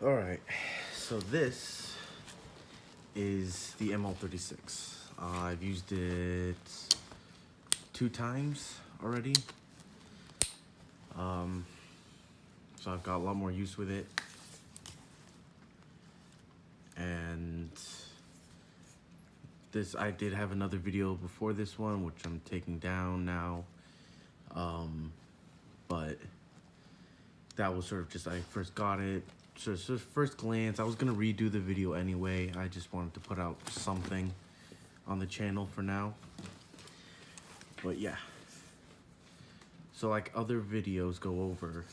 All right, so this is the ML-36. I've used it 2 times already. So I've got a lot more use with it. And this, I did have another video before this one, which I'm taking down now. But that was sort of just, I first got it. So first glance, I was gonna redo the video anyway. I just wanted to put out something on the channel for now. But yeah. So like other videos go over,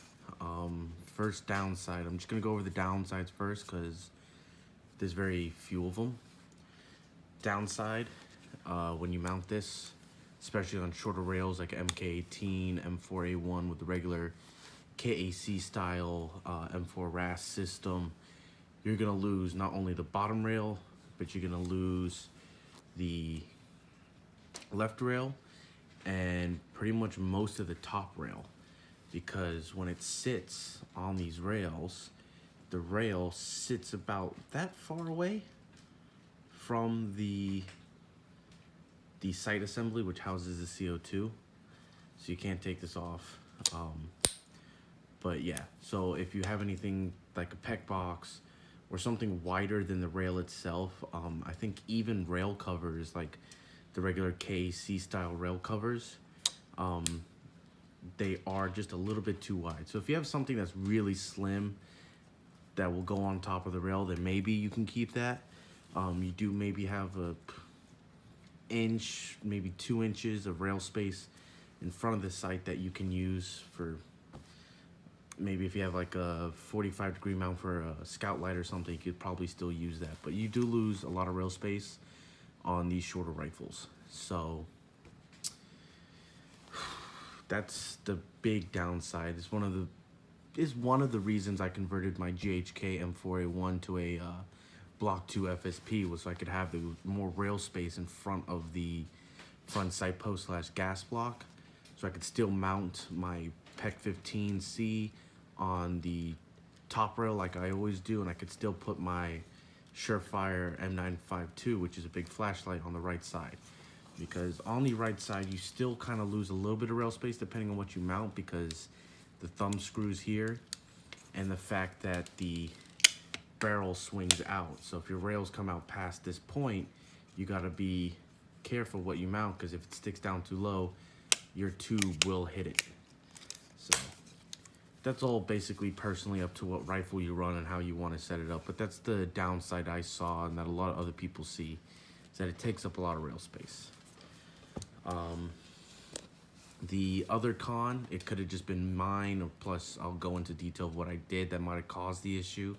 first downside, I'm just gonna go over the downsides first because there's very few of them. Downside, when you mount this, especially on shorter rails like MK18, M4A1 with the regular KAC style M4 RAS system, you're gonna lose not only the bottom rail, but you're gonna lose the left rail and pretty much most of the top rail, because when it sits on these rails, the rail sits about that far away from the sight assembly, which houses the CO2, so you can't take this off. But yeah, so if you have anything like a PEC box or something wider than the rail itself, I think even rail covers, like the regular KC style rail covers, they are just a little bit too wide. So if you have something that's really slim that will go on top of the rail, then maybe you can keep that. You do maybe have a inch, maybe 2 inches of rail space in front of the sight that you can use for maybe if you have like a 45-degree mount for a scout light or something, you could probably still use that. But you do lose a lot of rail space on these shorter rifles. So that's the big downside. It's one of the reasons I converted my GHK M4A1 to a Block 2 FSP, was so I could have the more rail space in front of the front sight post / gas block, so I could still mount my PEC 15C on the top rail like I always do, and I could still put my Surefire M952, which is a big flashlight, on the right side. Because on the right side, you still kind of lose a little bit of rail space depending on what you mount, because the thumb screws here and the fact that the barrel swings out. So if your rails come out past this point, you got to be careful what you mount, because if it sticks down too low, your tube will hit it. So that's all basically personally up to what rifle you run and how you want to set it up. But that's the downside I saw, and that a lot of other people see, is that it takes up a lot of rail space. The other con, it could have just been mine, or plus I'll go into detail of what I did that might have caused the issue,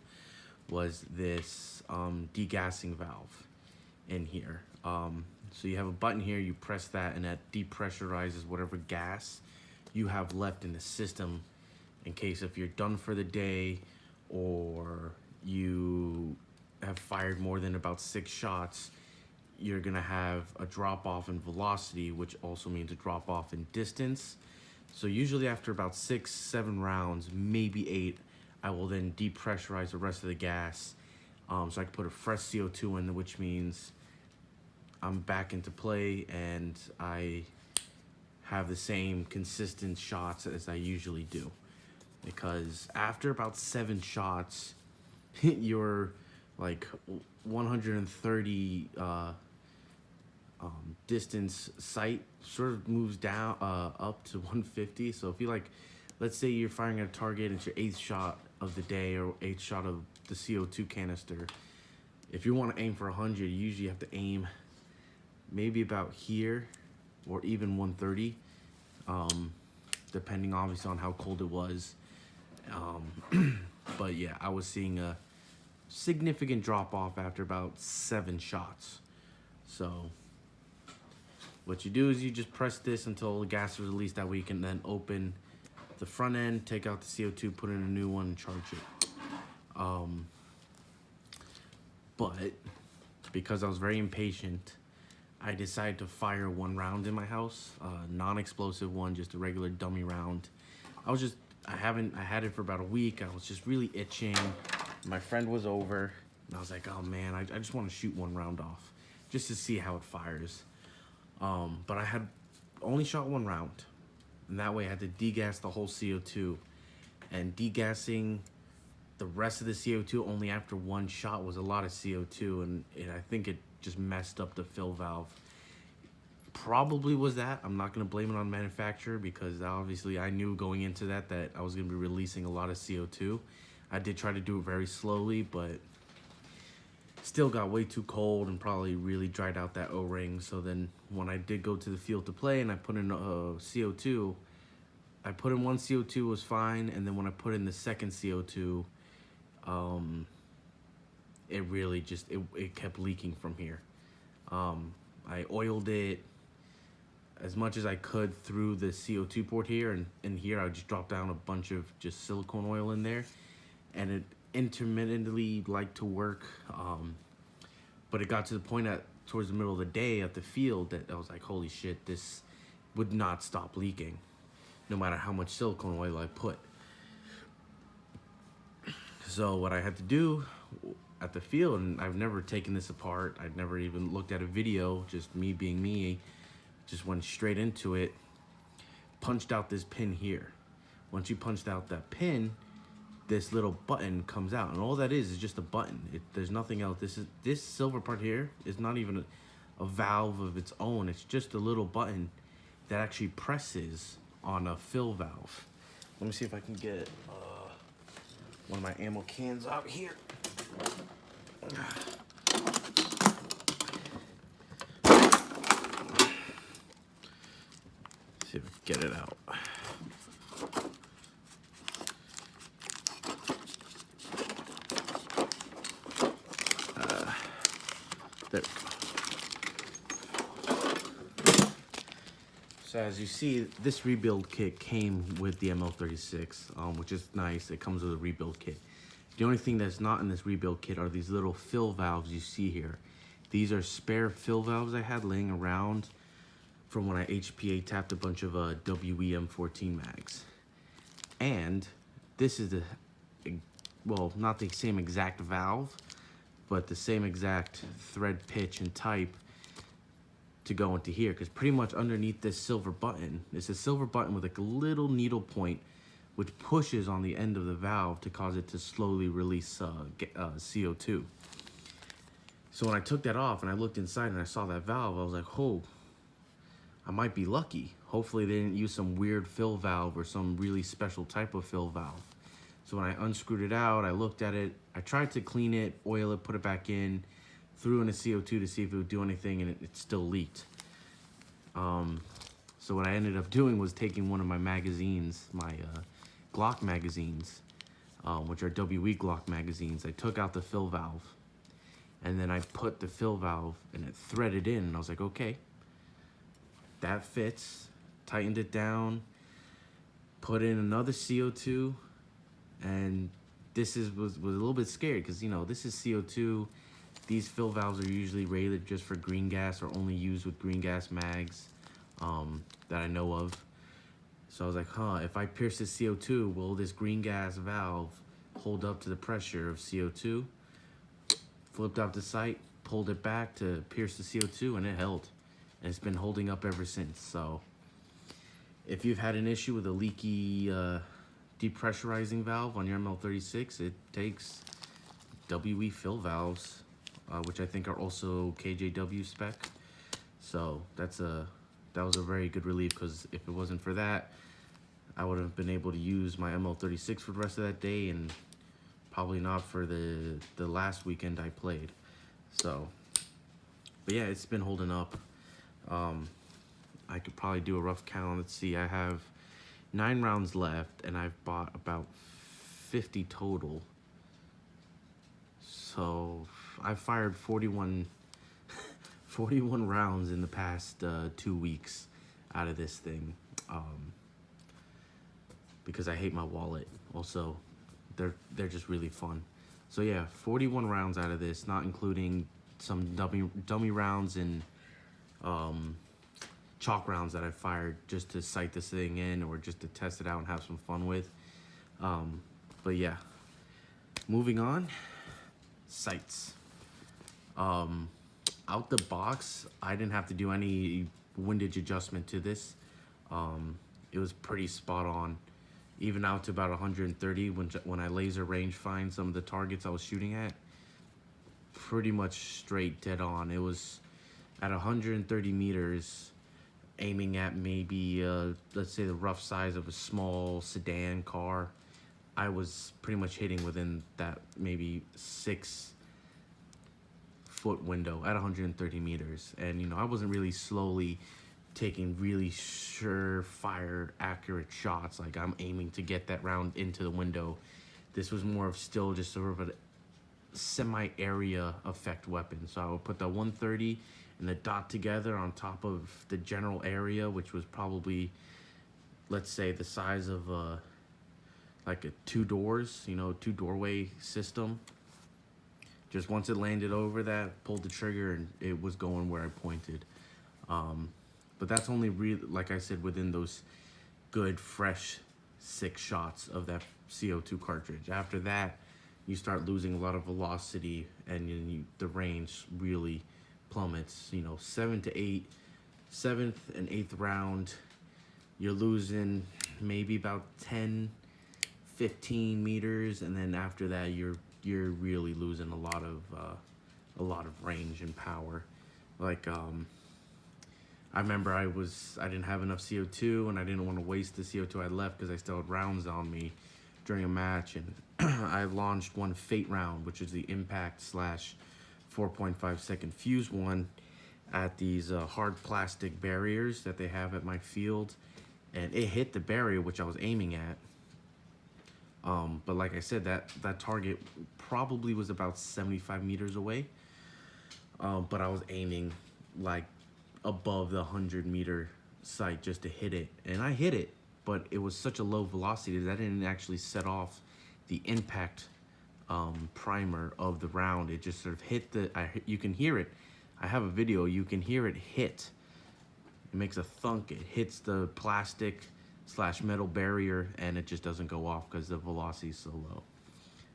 was this degassing valve in here. So you have a button here, you press that, and that depressurizes whatever gas you have left in the system, in case if you're done for the day or you have fired more than about 6 shots, you're gonna have a drop off in velocity, which also means a drop off in distance. So usually after about 6-7 rounds, maybe 8, I will then depressurize the rest of the gas, so I can put a fresh CO2 in, which means I'm back into play and I have the same consistent shots as I usually do. Because after about 7 shots, your like 130 distance sight sort of moves down up to 150. So if you, like, let's say you're firing at a target and it's your 8th shot of the day or 8th shot of the CO2 canister, if you want to aim for 100, you usually have to aim maybe about here or even 130, depending obviously on how cold it was. But yeah, I was seeing a significant drop off after about 7 shots. So what you do is you just press this until the gas is released. That way you can then open the front end, take out the CO2, put in a new one, and charge it. But because I was very impatient, I decided to fire 1 round in my house, non-explosive one, just a regular dummy round. I had it for about a week. I was just really itching. My friend was over, and I was like, oh man, I just want to shoot one round off, just to see how it fires. But I had only shot one round, and that way I had to degas the whole CO2, and degassing the rest of the CO2 only after one shot was a lot of CO2, and I think it just messed up the fill valve. Probably was that. I'm not going to blame it on manufacturer, because obviously I knew going into that I was going to be releasing a lot of CO2. I did try to do it very slowly, but still got way too cold and probably really dried out that O-ring. So then when I did go to the field to play and I put in CO2, I put in one CO2 was fine, and then when I put in the second CO2, it really just, it kept leaking from here. I oiled it as much as I could through the CO2 port here, and in here I just dropped down a bunch of just silicone oil in there, and it intermittently liked to work, but it got to the point at towards the middle of the day at the field that I was like, holy shit, this would not stop leaking no matter how much silicone oil I put. So what I had to do at the field, and I've never taken this apart, I've never even looked at a video, just me being me, just went straight into it, punched out this pin here. Once you punched out that pin, this little button comes out, and all that is just a button. There's nothing else. This silver part here is not even a valve of its own. It's just a little button that actually presses on a fill valve. Let me see if I can get one of my ammo cans out here. See if I can get it out. There we go. So as you see, this rebuild kit came with the ML-36, which is nice. It comes with a rebuild kit. The only thing that's not in this rebuild kit are these little fill valves you see here. These are spare fill valves I had laying around from when I HPA tapped a bunch of WEM-14 mags. And this is the, well, not the same exact valve, but the same exact thread pitch and type to go into here, because pretty much underneath this silver button, it's a silver button with a little needle point which pushes on the end of the valve to cause it to slowly release CO2. So when I took that off and I looked inside and I saw that valve, I was like, oh, I might be lucky. Hopefully they didn't use some weird fill valve or some really special type of fill valve. So when I unscrewed it out, I looked at it, I tried to clean it, oil it, put it back in, threw in a CO2 to see if it would do anything, and it still leaked. So what I ended up doing was taking one of my magazines, my Glock magazines, which are WE Glock magazines. I took out the fill valve, and then I put the fill valve, and it threaded in, and I was like, okay, that fits. Tightened it down, put in another CO2, and this was a little bit scared, because, you know, this is CO2. These fill valves are usually rated just for green gas, or only used with green gas mags that I know of. So I was like, huh, if I pierce this CO2, will this green gas valve hold up to the pressure of CO2? Flipped out the sight, pulled it back to pierce the CO2, and it held. And it's been holding up ever since. So if you've had an issue with a leaky depressurizing valve on your ML-36, it takes WE fill valves, which I think are also KJW spec. So that was a very good relief, because if it wasn't for that, I would have been able to use my ML-36 for the rest of that day, and probably not for the last weekend I played. So, but yeah, it's been holding up. I could probably do a rough count. Let's see, I have 9 rounds left, and I've bought about 50 total. So I've fired 41 rounds in the past 2 weeks out of this thing, because I hate my wallet. Also, they're just really fun. So yeah, 41 rounds out of this, not including some dummy rounds and chalk rounds that I fired just to sight this thing in, or just to test it out and have some fun with. But yeah, moving on, sights. Out the box, I didn't have to do any windage adjustment to this. It was pretty spot on, even out to about 130 when I laser range find some of the targets I was shooting at. Pretty much straight dead on. It was at 130 meters, aiming at maybe let's say the rough size of a small sedan car. I was pretty much hitting within that maybe 6-foot window at 130 meters. And, you know, I wasn't really slowly taking really surefire, accurate shots. Like, I'm aiming to get that round into the window. This was more of still just sort of a semi-area effect weapon. So I would put the 130 and the dot together on top of the general area, which was probably, let's say, the size of like a 2 doors, you know, 2 doorway system. Just once it landed over that, pulled the trigger, and it was going where I pointed. But that's only really, like I said, within those good, fresh 6 shots of that CO2 cartridge. After that, you start losing a lot of velocity, and the range really plummets. You know, 7th and 8th round, you're losing maybe about 10-15 meters, and then after that, you're really losing a lot of range and power. Like, I remember I didn't have enough CO2, and I didn't want to waste the CO2 I left because I still had rounds on me during a match, and I launched one Fate round, which is the impact / 4.5 second fuse one, at these hard plastic barriers that they have at my field, and it hit the barrier which I was aiming at. But like I said, that target probably was about 75 meters away, but I was aiming like above the 100-meter sight just to hit it, and I hit it, but it was such a low velocity that I didn't actually set off the impact primer of the round. It just sort of hit you can hear it. I have a video. You can hear it hit. It makes a thunk. It hits the plastic / metal barrier, and it just doesn't go off because the velocity is so low.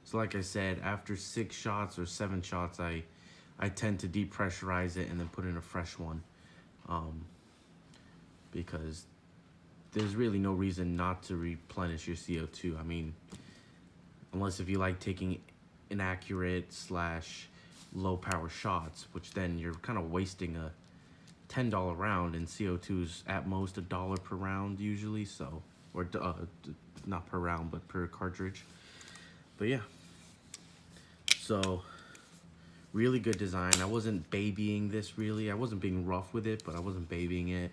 So like I said, after 6 shots or 7 shots, I tend to depressurize it and then put in a fresh one, because there's really no reason not to replenish your CO2. I mean, unless if you like taking inaccurate / low power shots, which then you're kind of wasting a $10 round, and CO2's at most $1 per round usually, so, or not per round, but per cartridge. But yeah, so really good design. I wasn't babying this really. I wasn't being rough with it, but I wasn't babying it,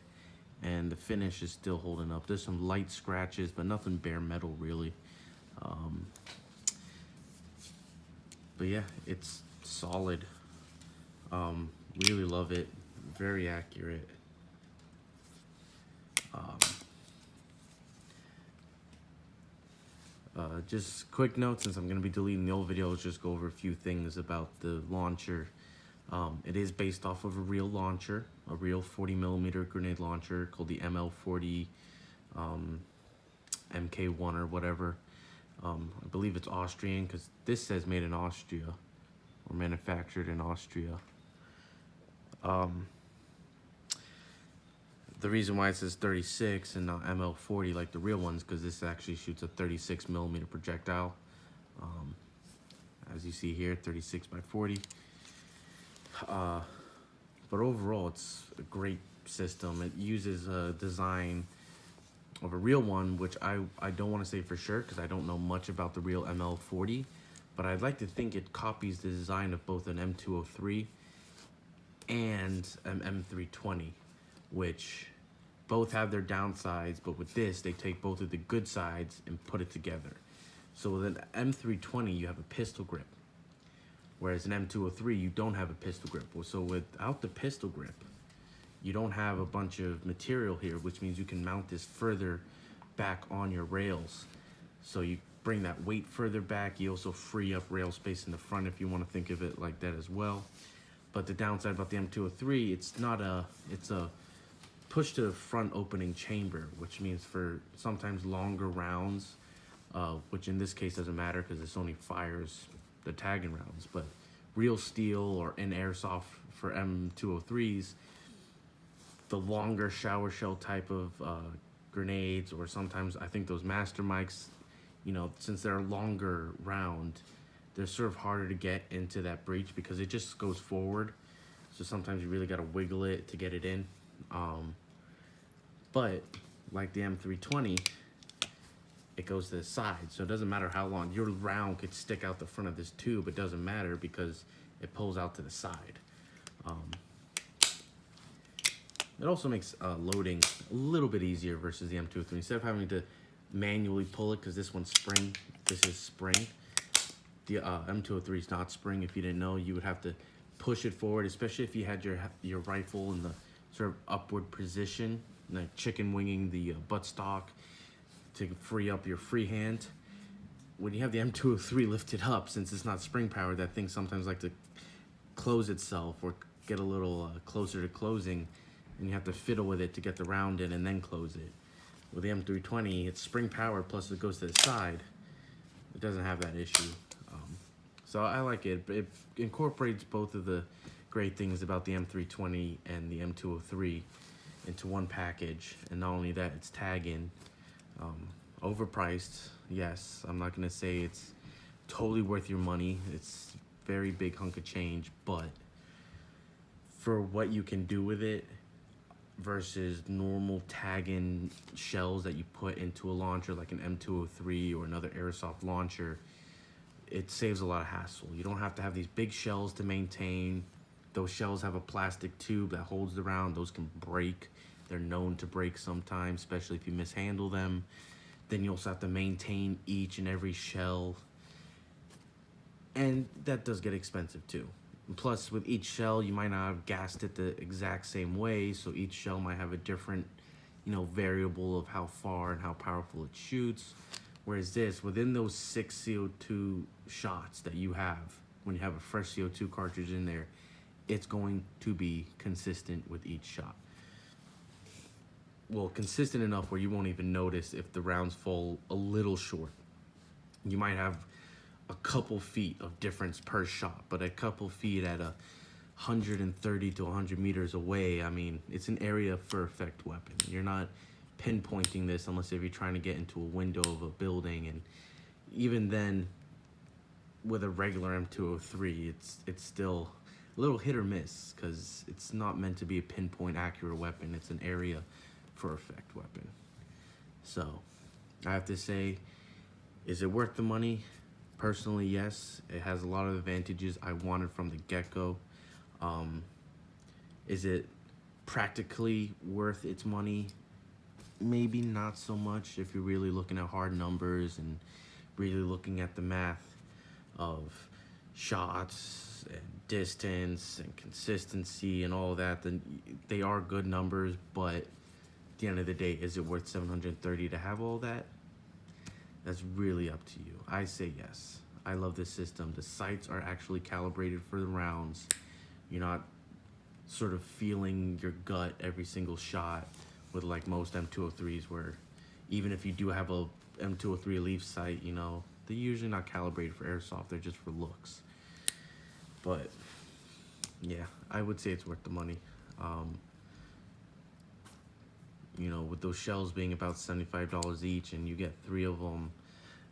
and the finish is still holding up. There's some light scratches, but nothing bare metal really. But yeah, it's solid. Really love it. Very accurate. Just quick note, since I'm going to be deleting the old videos, just go over a few things about the launcher. It is based off of a real launcher, a real 40mm grenade launcher called the ML-40 MK1 or whatever. I believe it's Austrian, because this says made in Austria or manufactured in Austria. The reason why it says 36 and not ML-40 like the real ones, because this actually shoots a 36mm projectile. As you see here, 36 by 40. But overall, it's a great system. It uses a design of a real one, which I don't want to say for sure because I don't know much about the real ML-40, but I'd like to think it copies the design of both an M203 and an M320, which both have their downsides, but with this, they take both of the good sides and put it together. So with an M320, you have a pistol grip, whereas an M203, you don't have a pistol grip. So without the pistol grip, you don't have a bunch of material here, which means you can mount this further back on your rails. So you bring that weight further back. You also free up rail space in the front if you want to think of it like that as well. But the downside about the M203, it's a push to the front opening chamber, which means for sometimes longer rounds, which in this case doesn't matter because this only fires the Taginn rounds. But real steel or in airsoft for M203s, the longer shower shell type of grenades, or sometimes I think those master mics, you know, since they're a longer round, they're sort of harder to get into that breach because it just goes forward. So sometimes you really got to wiggle it to get it in. But like the M320, it goes to the side. So it doesn't matter how long. Your round could stick out the front of this tube. It doesn't matter because it pulls out to the side. It also makes loading a little bit easier versus the M203. Instead of having to manually pull it, because this one's spring, this is spring. The M203 is not spring. If you didn't know, you would have to push it forward, especially if you had your rifle in the sort of upward position, like chicken winging the buttstock to free up your free hand. When you have the M203 lifted up, since it's not spring powered, that thing sometimes like to close itself or get a little closer to closing, and you have to fiddle with it to get the round in and then close it. With the M320, it's spring powered, plus it goes to the side. It doesn't have that issue. So I like it. It incorporates both of the great things about the M320 and the M203 into one package. And not only that, it's Taginn. Overpriced, yes. I'm not gonna say it's totally worth your money. It's very big hunk of change, but for what you can do with it versus normal Taginn shells that you put into a launcher like an M203 or another airsoft launcher, it saves a lot of hassle. You don't have to have these big shells to maintain. Those shells have a plastic tube that holds the round. Those can break. They're known to break sometimes, especially if you mishandle them. Then you also have to maintain each and every shell. And that does get expensive too. And plus, with each shell, you might not have gassed it the exact same way, so each shell might have a different, you know, variable of how far and how powerful it shoots. Whereas this, within those 6 CO2 shots that you have, when you have a fresh CO2 cartridge in there, it's going to be consistent with each shot. Well, consistent enough where you won't even notice if the rounds fall a little short. You might have a couple feet of difference per shot, but a couple feet at 130 to 100 meters away, I mean, it's an area for effect weapon. You're not pinpointing this unless if you're trying to get into a window of a building, and even then with a regular M203 it's still a little hit or miss because it's not meant to be a pinpoint accurate weapon. It's an area for effect weapon. So I have to say, is it worth the money? Personally, yes. It has a lot of advantages I wanted from the get-go. Is it practically worth its money? Maybe not so much if you're really looking at hard numbers and really looking at the math of shots and distance and consistency and all that. Then they are good numbers, but at the end of the day, is it worth $730 to have all that? That's really up to you. I say yes. I love this system. The sights are actually calibrated for the rounds. You're not sort of feeling your gut every single shot with like most M203s, where even if you do have a M203 leaf sight, you know, they're usually not calibrated for airsoft. They're just for looks. But yeah, I would say it's worth the money. You know, with those shells being about $75 each, and you get 3 of them,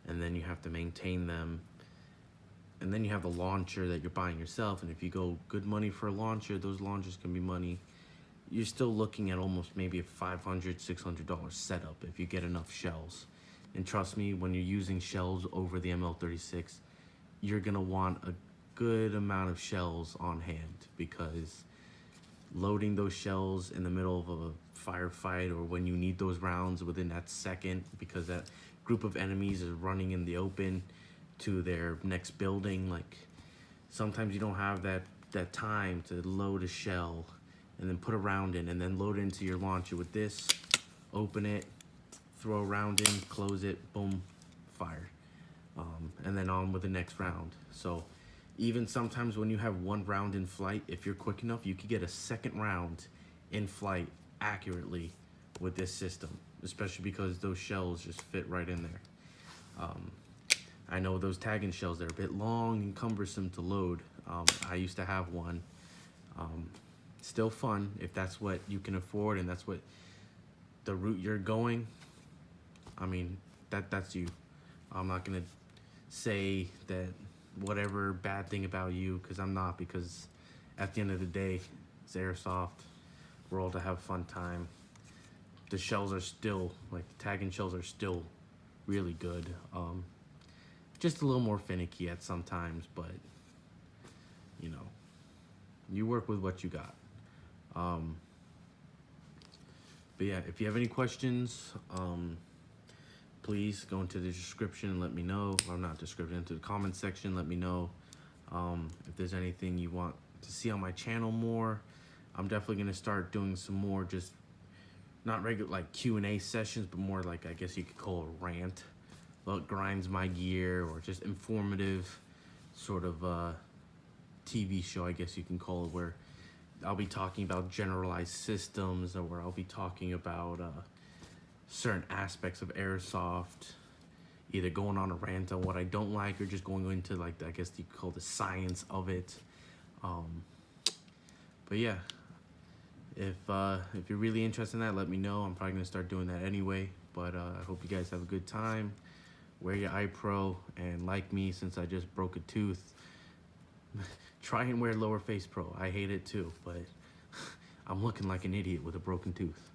and then you have to maintain them, and then you have the launcher that you're buying yourself, and if you go good money for a launcher, those launchers can be money. You're still looking at almost maybe a $500, $600 setup if you get enough shells. And trust me, when you're using shells over the ML-36, you're gonna want a good amount of shells on hand, because loading those shells in the middle of a firefight, or when you need those rounds within that second, because that group of enemies is running in the open to their next building, like sometimes you don't have that time to load a shell and then put a round in and then load it into your launcher. With this, open it, throw a round in, close it, boom, fire. And then on with the next round. So even sometimes when you have one round in flight, if you're quick enough, you could get a second round in flight accurately with this system, especially because those shells just fit right in there. I know those Taginn shells, they're a bit long and cumbersome to load. I used to have one. Still fun if that's what you can afford and that's what the route you're going. I mean, that's you. I'm not gonna say that whatever bad thing about you, because I'm not, because at the end of the day, it's airsoft. We're all to have a fun time. The shells are still, like the Taginn shells are still really good. Just a little more finicky at some times, but you know, you work with what you got. But yeah, if you have any questions, please go into the description and let me know. Or not description, into the comment section, let me know. If there's anything you want to see on my channel more, I'm definitely gonna start doing some more, just not regular like Q&A sessions, but more like, I guess you could call a rant. What grinds my gear, or just informative sort of TV show, I guess you can call it, where I'll be talking about generalized systems, or where I'll be talking about certain aspects of airsoft, either going on a rant on what I don't like, or just going into, like, I guess you could call the science of it. But yeah, if you're really interested in that, let me know. I'm probably gonna start doing that anyway. But I hope you guys have a good time. Wear your eye pro, and like me, since I just broke a tooth, try and wear lower face pro. I hate it too, but I'm looking like an idiot with a broken tooth.